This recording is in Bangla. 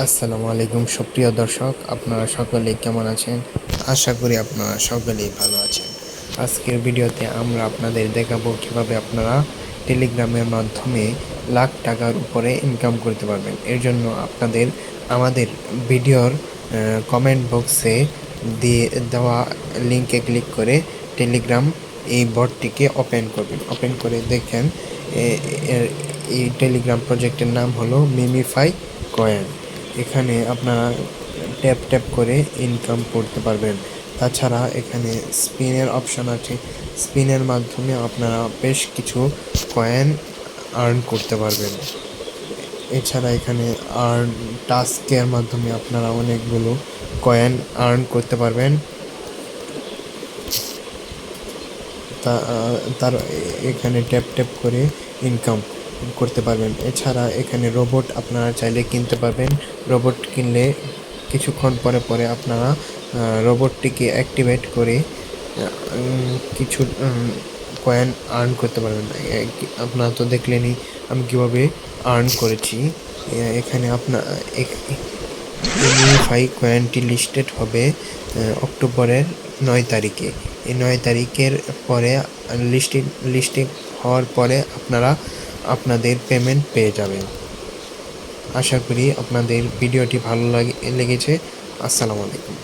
আসসালামু আলাইকুম সুপ্রিয় দর্শক, আপনারা সকলে কেমন আছেন? আশা করি আপনারা সকলেই ভালো আছেন। আজকের ভিডিওতে আমরা আপনাদের দেখাবো কিভাবে আপনারা টেলিগ্রামের মাধ্যমে লাখ টাকার উপরে ইনকাম করতে পারবেন। এর জন্য আপনাদের আমাদের ভিডিওর কমেন্ট বক্সে দিয়ে দেওয়া লিঙ্কে ক্লিক করে টেলিগ্রাম এই বটটিকে ওপেন করবেন। ওপেন করে দেখেন এই টেলিগ্রাম প্রজেক্টের নাম হলো মিমিফাই কয়েন। এখানে আপনারা ট্যাপ ট্যাপ করে ইনকাম করতে পারবেন। তাছাড়া এখানে স্পিনের অপশন আছে, স্পিনের মাধ্যমে আপনারা বেশ কিছু কয়েন আর্ন করতে পারবেন। এছাড়া এখানে আর্ন টাস্কের মাধ্যমে আপনারা অনেকগুলো কয়েন আর্ন করতে পারবেন। তার এখানে ট্যাপ ট্যাপ করে ইনকাম করতে পারবেন। এছাড়া এখানে রোবট আপনারা চাইলে কিনতে পারবেন। রোবট কিনলে কিছুক্ষণ পরে পরে আপনারা রোবটটিকে অ্যাক্টিভেট করে কিছু কয়েন আর্ন করতে পারবেন। আপনারা তো দেখলেনই আমি কীভাবে আর্ন করেছি। এখানে আপনার মিমিফাই কয়েনটি লিস্টেড হবে অক্টোবরের 9 তারিখে। এই 9 তারিখের পরে লিস্টিং হওয়ার পরে আপনারা আপনাদের পেমেন্ট পেয়ে যাবেন। আশা করি আপনাদের ভিডিওটি ভালো লেগেছে। আসসালামু আলাইকুম।